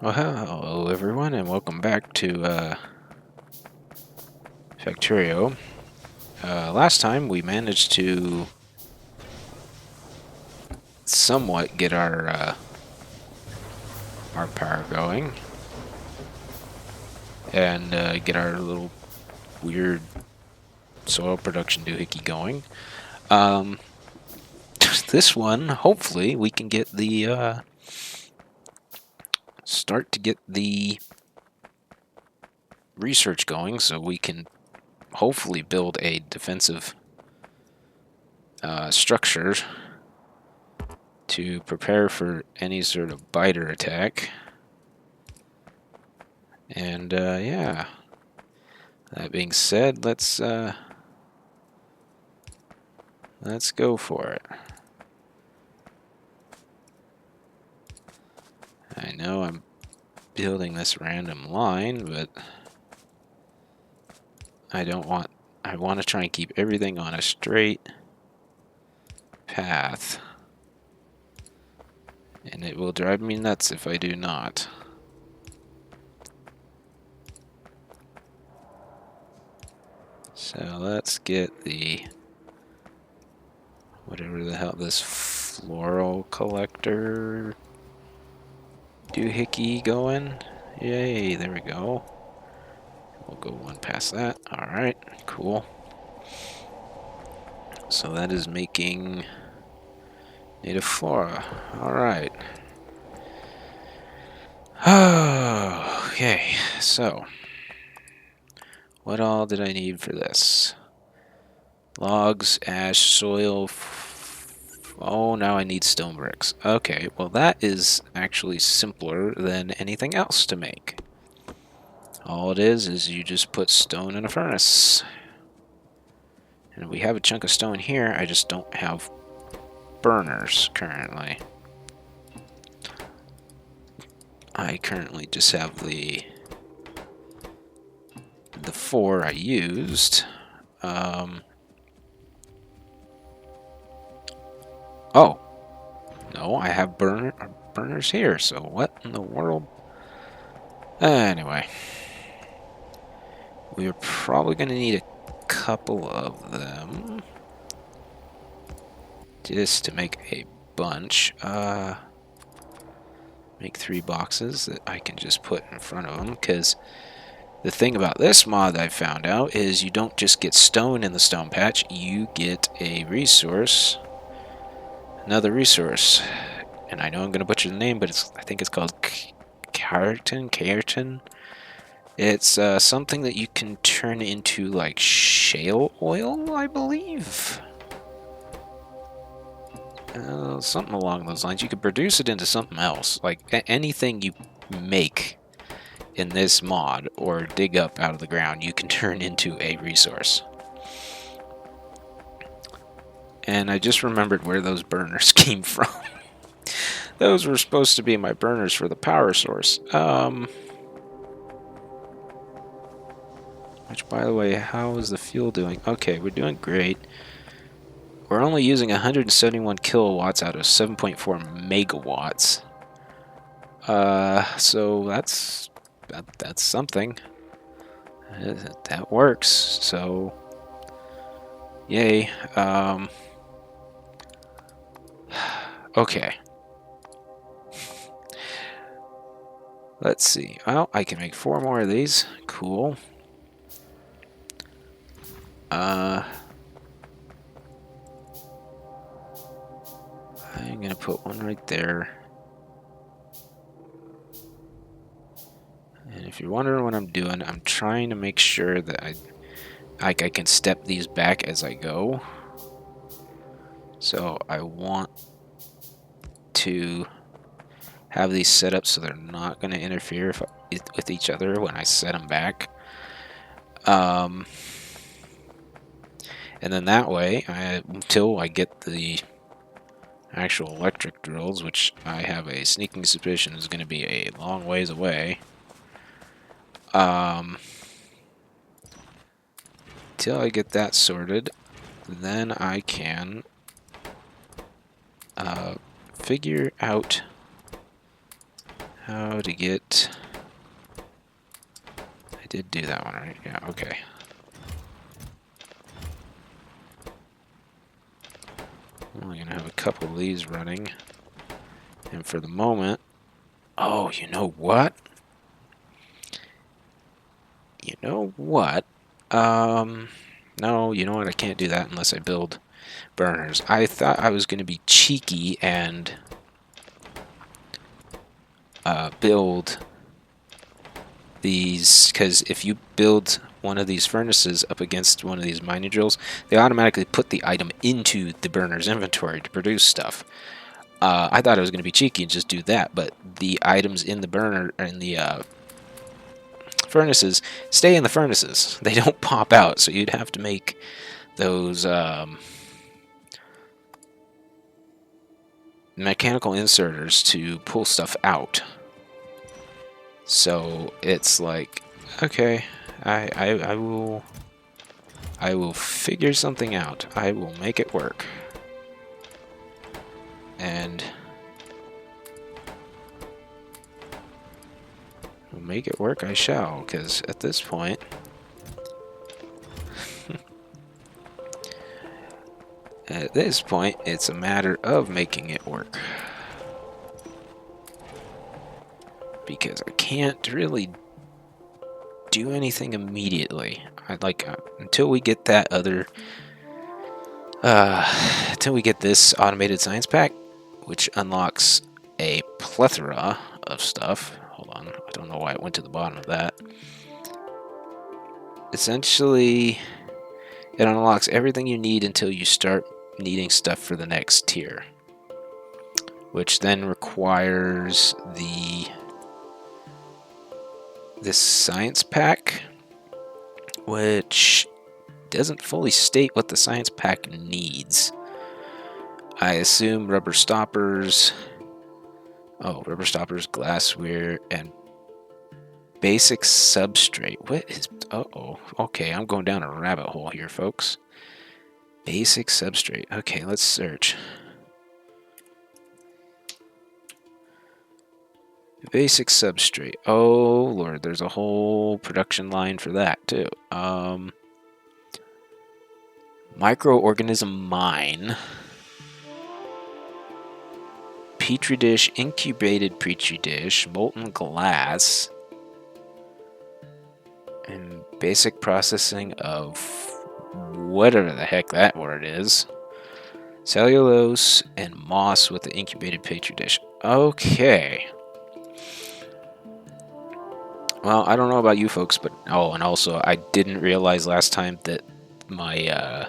Well, hello everyone, and welcome back to Factorio. Last time we managed to somewhat get our power going and get our little weird soil production doohickey going. This one, hopefully, we can get the start to get the research going, so we can hopefully build a defensive structure to prepare for any sort of biter attack. And yeah, that being said, let's go for it. I know I'm building this random line, but I want to try and keep everything on a straight path. And it will drive me nuts if I do not. So let's get the whatever the hell this floral collector doohickey going. Yay, there we go. We'll go one past that. Alright, cool. So that is making native flora. Alright. Okay, so what all did I need for this? Logs, ash, soil. Oh, now I need stone bricks. Okay, well that is actually simpler than anything else to make. All it is you just put stone in a furnace. And we have a chunk of stone here, I just don't have burners currently. I currently just have the 4 I used. Oh, no, I have burners here, so what in the world? Anyway, we're probably going to need a couple of them just to make a bunch. Make 3 boxes that I can just put in front of them, because the thing about this mod I found out is you don't just get stone in the stone patch, you get a resource, another resource. And I know I'm going to butcher the name, but I think it's called Keratin. It's something that you can turn into like shale oil, I believe. Something along those lines. You could produce it into something else. Like anything you make in this mod or dig up out of the ground, you can turn into a resource. And I just remembered where those burners came from. Those were supposed to be my burners for the power source. Which, by the way, how is the fuel doing? Okay, we're doing great. We're only using 171 kilowatts out of 7.4 megawatts. So that's something. That works. So, yay. Okay. Let's see. Well, I can make 4 more of these. Cool. I'm gonna put one right there. And if you're wondering what I'm doing, I'm trying to make sure that I can step these back as I go. So I want to have these set up so they're not going to interfere with each other when I set them back. And then that way, until I get the actual electric drills, which I have a sneaking suspicion is going to be a long ways away. Till I get that sorted, then I can figure out how to get I did do that one, right? Yeah, okay. I'm only going to have a couple of these running. And for the moment... Oh, you know what? You know what? No, you know what? I can't do that unless I build burners. I thought I was going to be cheeky and build these, because if you build one of these furnaces up against one of these mining drills, they automatically put the item into the burner's inventory to produce stuff. I thought I was going to be cheeky and just do that, but the items in the burner, in the furnaces, stay in the furnaces. They don't pop out, so you'd have to make those mechanical inserters to pull stuff out. So it's like, okay, I will figure something out. I will make it work. And we'll make it work I shall, because at this point it's a matter of making it work. Because I can't really do anything immediately. I'd like until we get that other until we get this automated science pack, which unlocks a plethora of stuff. Hold on, I don't know why it went to the bottom of that. Essentially, it unlocks everything you need until you start needing stuff for the next tier, which then requires this science pack, which doesn't fully state what the science pack needs. I assume rubber stoppers. Oh, rubber stoppers, glassware, and basic substrate. What is... Uh-oh. Okay, I'm going down a rabbit hole here, folks. Basic substrate. Okay, let's search. Basic substrate. Oh, Lord, there's a whole production line for that, too. Microorganism mine. Petri dish, incubated petri dish, molten glass, and basic processing of whatever the heck that word is. Cellulose and moss with the incubated petri dish. Okay. Well, I don't know about you folks, but oh, and also I didn't realize last time that my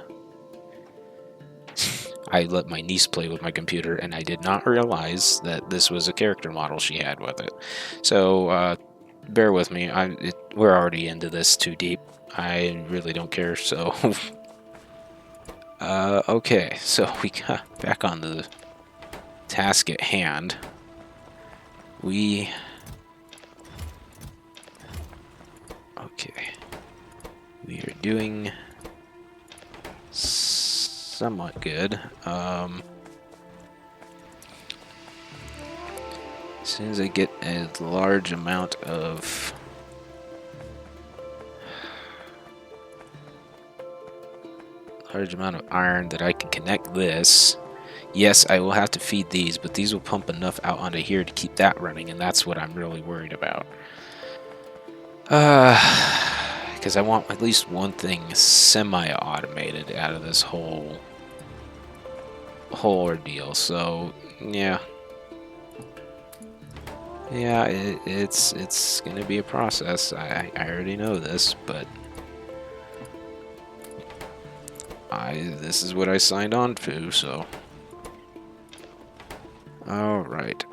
I let my niece play with my computer, and I did not realize that this was a character model she had with it. So bear with me. We're already into this too deep. I really don't care. So okay. So we got back on the task at hand. Okay. We are doing somewhat good. As soon as I get a large amount of iron that I can connect this. Yes, I will have to feed these, but these will pump enough out onto here to keep that running, and that's what I'm really worried about. Because I want at least one thing semi-automated out of this whole ordeal. So yeah, it's gonna be a process. I already know this, but this is what I signed on to. So all right.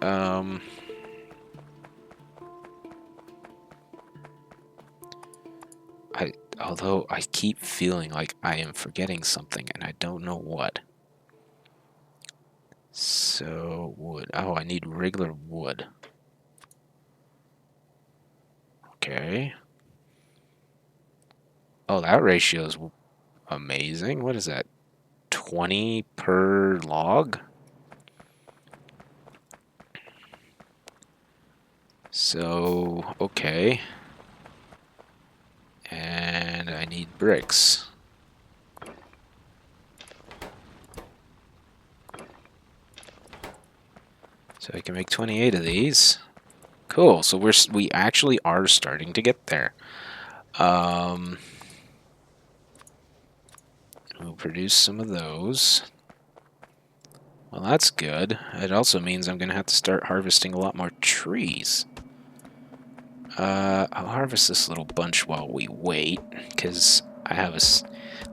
Although I keep feeling like I am forgetting something, and I don't know what. So, wood. Oh, I need regular wood. Okay. Oh, that ratio is amazing. What is that? 20 per log? So, okay. need bricks. So I can make 28 of these. Cool. So we actually are starting to get there. We'll produce some of those. Well, that's good. It also means I'm going to have to start harvesting a lot more trees. I'll harvest this little bunch while we wait, because I have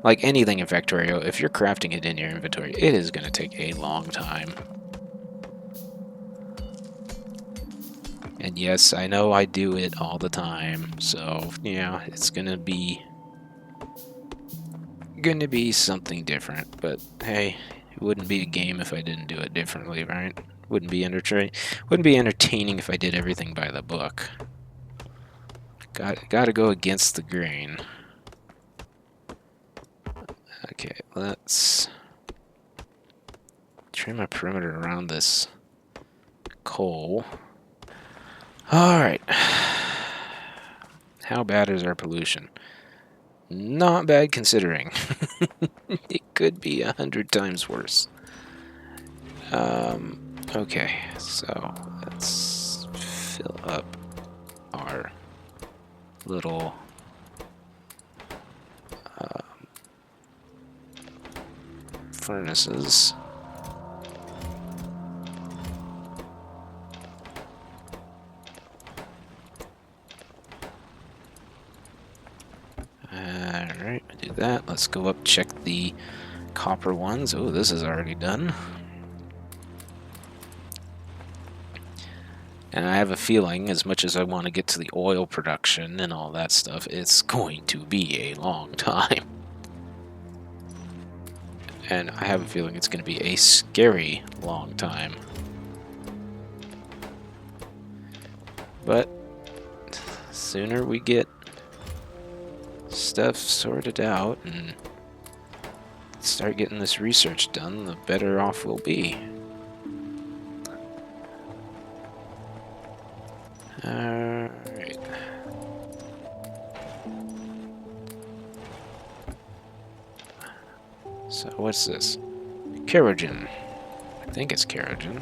like anything in Factorio, if you're crafting it in your inventory, it is going to take a long time. And yes, I know I do it all the time, so yeah, it's going to be something different, but hey, it wouldn't be a game if I didn't do it differently, right? Wouldn't be entertaining if I did everything by the book. Gotta go against the grain. Okay, let's trim my perimeter around this coal. Alright. How bad is our pollution? Not bad considering. It could be 100 times worse. Okay, so let's fill up our little furnaces. Alright, do that. Let's go up, check the copper ones. Oh, this is already done. And I have a feeling, as much as I want to get to the oil production and all that stuff, it's going to be a long time. And I have a feeling it's going to be a scary long time. But sooner we get stuff sorted out and start getting this research done, the better off we'll be. Alright. So what's this? Kerogen. I think it's kerogen.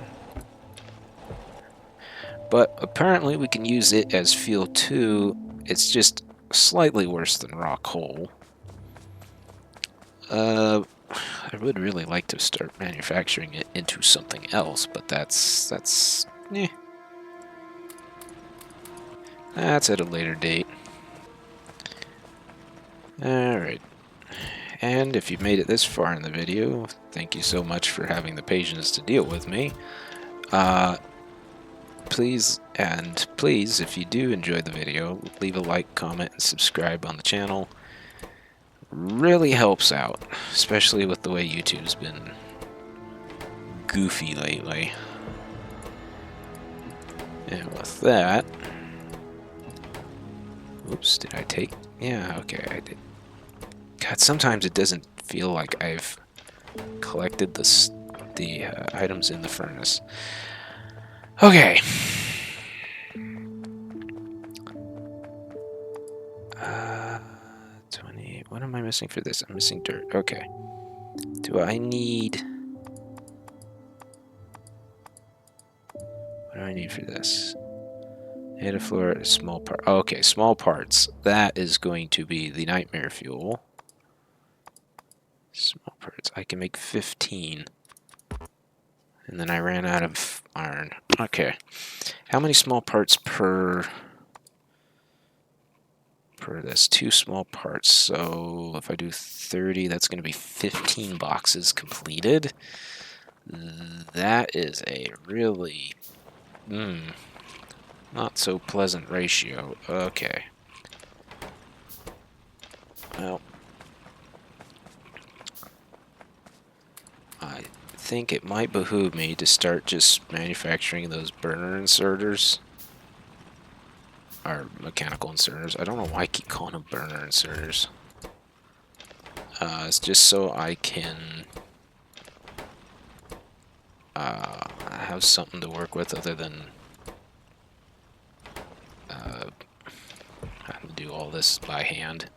But apparently we can use it as fuel too. It's just slightly worse than raw coal. I would really like to start manufacturing it into something else, but that's at a later date. Alright. And if you've made it this far in the video, thank you so much for having the patience to deal with me. Please, if you do enjoy the video, leave a like, comment, and subscribe on the channel. Really helps out, especially with the way YouTube's been goofy lately. And with that... Oops, did I take... Yeah, okay, I did. God, sometimes it doesn't feel like I've collected the items in the furnace. Okay. 20. What am I missing for this? I'm missing dirt. Okay. Do I need... What do I need for this? Data floor, small part. Okay, small parts. That is going to be the nightmare fuel. Small parts. I can make 15. And then I ran out of iron. Okay. How many small parts per this? 2 small parts. So if I do 30, that's going to be 15 boxes completed. That is a really not so pleasant ratio. Okay. Well, I think it might behoove me to start just manufacturing those burner inserters. Or mechanical inserters. I don't know why I keep calling them burner inserters. It's just so I can have something to work with other than having to do all this by hand.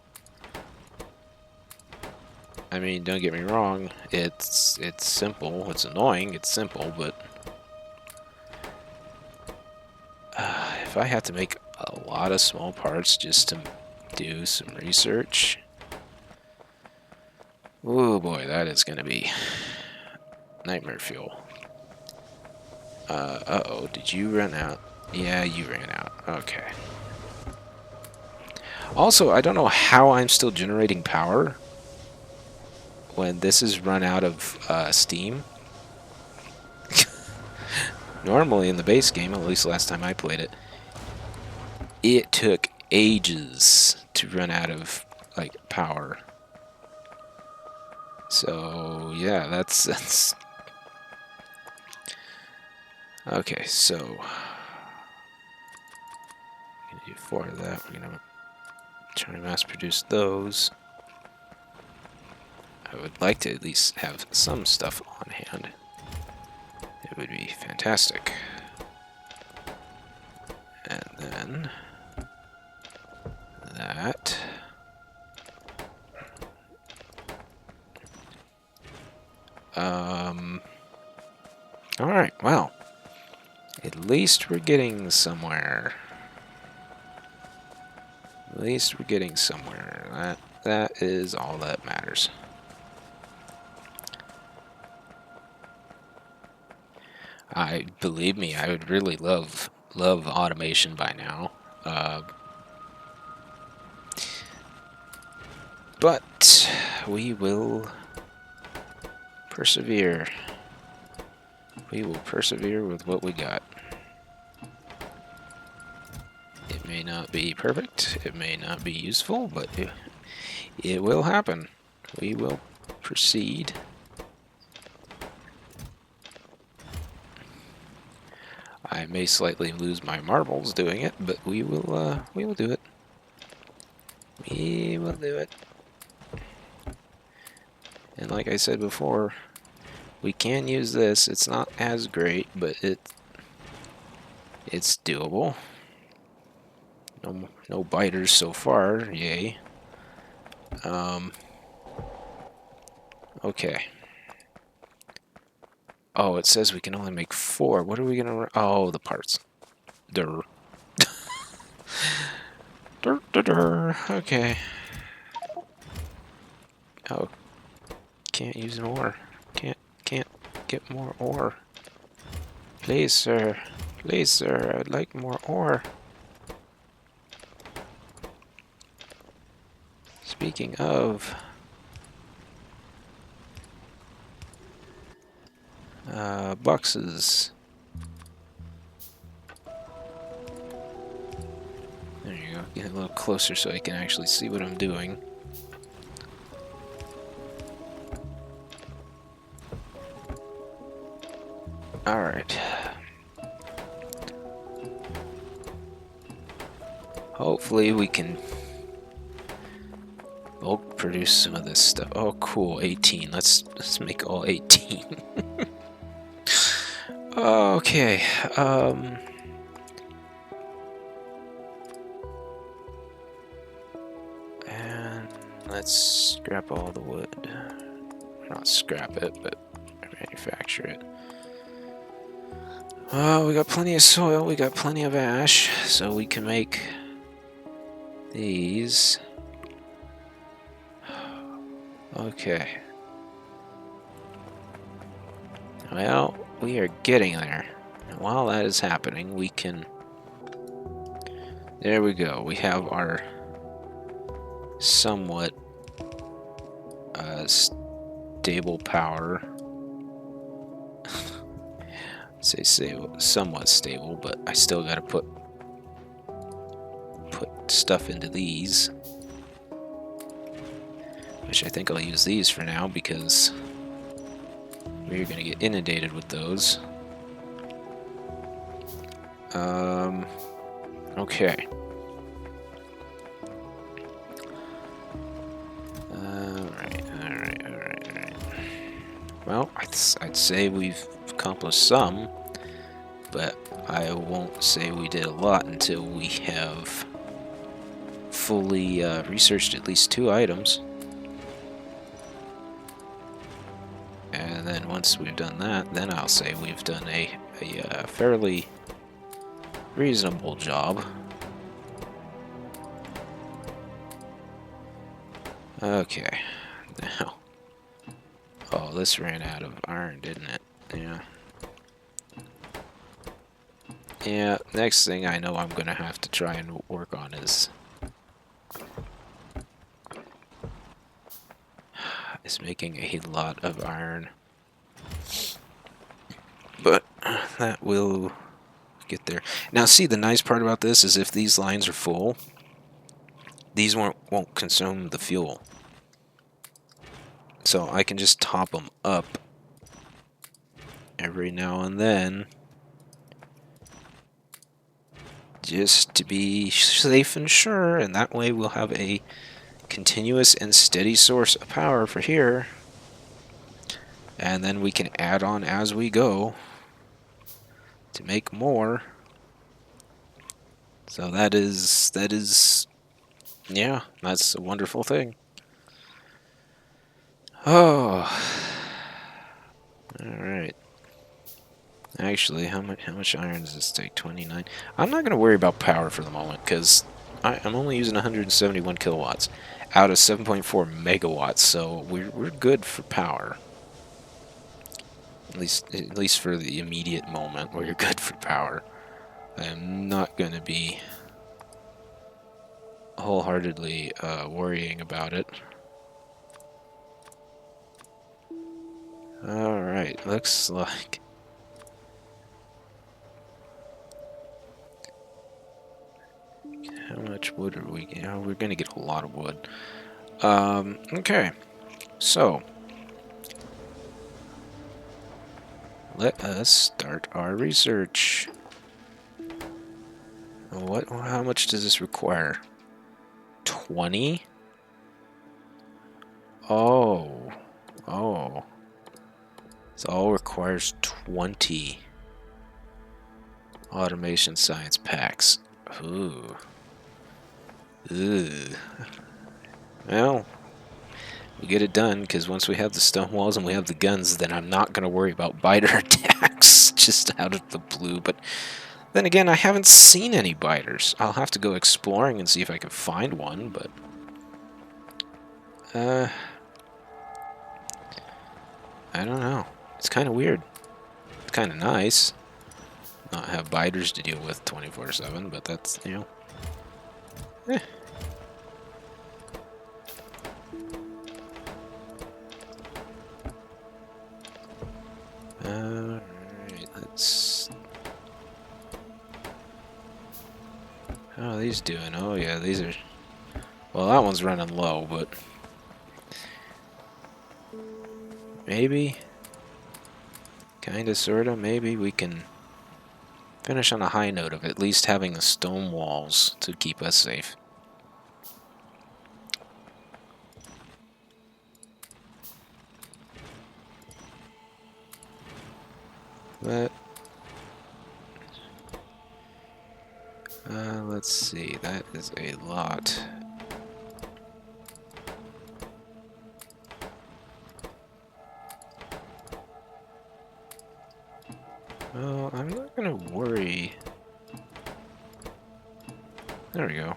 I mean, don't get me wrong. It's simple. It's annoying. It's simple, but if I have to make a lot of small parts just to do some research, oh boy, that is going to be nightmare fuel. Uh-oh, did you run out? Yeah, you ran out. Okay. Also, I don't know how I'm still generating power when this is run out of steam. Normally in the base game, at least last time I played it, it took ages to run out of like power. So yeah, that's okay. So we're gonna do 4 of that. We're gonna try to mass produce those. I would like to at least have some stuff on hand. It would be fantastic. And then that. Alright, well. At least we're getting somewhere. At least we're getting somewhere. That is all that matters. Believe me, I would really love automation by now. But we will persevere. We will persevere with what we got. It may not be perfect, it may not be useful, but it will happen. We will proceed. I may slightly lose my marbles doing it, but we will do it. We will do it. And like I said before, we can use this. It's not as great, but it's doable. No biters so far, yay. Okay. Oh, it says we can only make 4. What are we gonna... Oh, the parts. Durr. Durr, durr, durr. Okay. Oh. Can't use more. Can't get more ore. Please, sir. Please, sir. I'd like more ore. Speaking of... boxes. There you go. Get a little closer so I can actually see what I'm doing. Alright. Hopefully we can bulk produce some of this stuff. Oh cool, 18. Let's make all 18. Okay, and let's scrap all the wood. Not scrap it, but manufacture it. We got plenty of soil, we got plenty of ash, so we can make these. Okay. Well, we are getting there. And while that is happening, we can... There we go. We have our somewhat stable power. Say somewhat stable, but I still gotta put stuff into these. Which I think I'll use these for now because we're gonna get inundated with those. Okay. Alright. Well, I'd say we've accomplished some, but I won't say we did a lot until we have fully researched at least 2 items. then once we've done that, then I'll say we've done a fairly reasonable job. Okay, now. Oh, this ran out of iron, didn't it? Yeah. Yeah, next thing I know I'm gonna have to try and work on is making a lot of iron. But that will get there. Now see, the nice part about this is if these lines are full, these won't consume the fuel. So I can just top them up every now and then, just to be safe and sure, and that way we'll have a continuous and steady source of power for here, and then we can add on as we go to make more. So that is yeah, that's a wonderful thing. Oh, all right. Actually, how much iron does this take? 29. I'm not going to worry about power for the moment because I'm only using 171 kilowatts out of 7.4 megawatts, so we're good for power. At least for the immediate moment, we're good for power. I'm not going to be wholeheartedly worrying about it. Alright, looks like... How much wood are we getting? Oh, we're going to get a lot of wood. Okay, so... let us start our research. How much does this require? 20? Oh. It all requires 20 automation science packs. Ooh. Ugh. Well, we get it done, because once we have the stone walls and we have the guns, then I'm not going to worry about biter attacks just out of the blue. But then again, I haven't seen any biters. I'll have to go exploring and see if I can find one, but... I don't know. It's kind of weird. It's kind of nice. Not have biters to deal with 24/7, but that's, you know... Eh. Alright, let's... How are these doing? Oh yeah, these are... Well, that one's running low, but... Maybe... Kinda, sorta, maybe we can finish on a high note of at least having the stone walls to keep us safe. But... let's see, that is a lot. Well, I'm not gonna worry. There we go.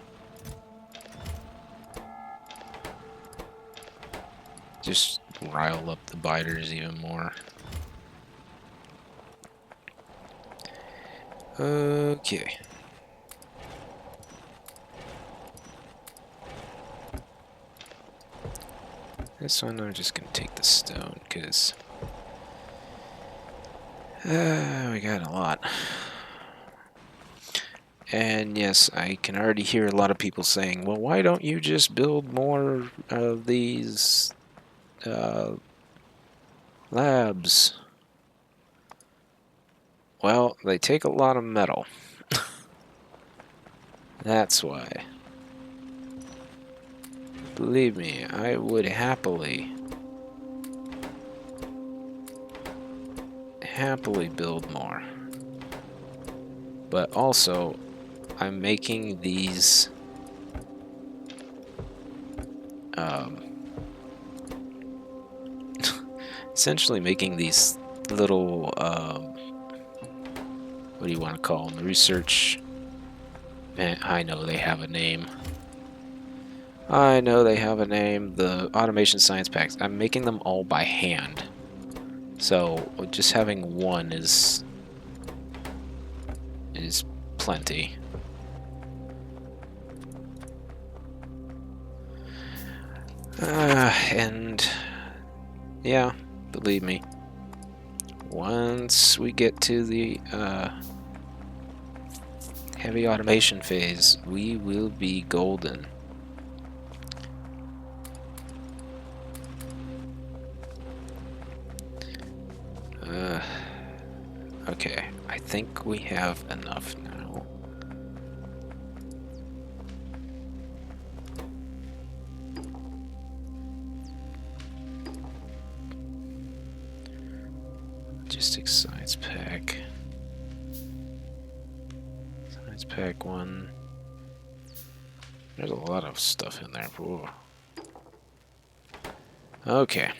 Just rile up the biters even more. Okay. This one I'm just gonna take the stone, because we got a lot. And yes, I can already hear a lot of people saying, well, why don't you just build more of these labs? Well, they take a lot of metal. That's why. Believe me, I would happily build more. But also, I'm making these essentially making these little, what do you want to call them? Research. I know they have a name. I know they have a name. The automation science packs. I'm making them all by hand. So just having one is plenty. And yeah, believe me, once we get to the heavy automation phase, we will be golden. Okay, I think we have enough now. Logistics science pack. Science pack 1. There's a lot of stuff in there. Whoa. Okay.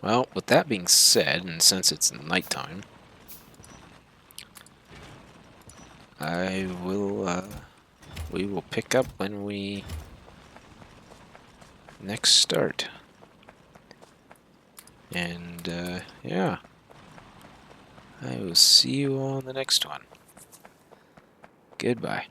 Well, with that being said, and since it's nighttime, we will pick up when we next start. And, yeah. I will see you on the next one. Goodbye.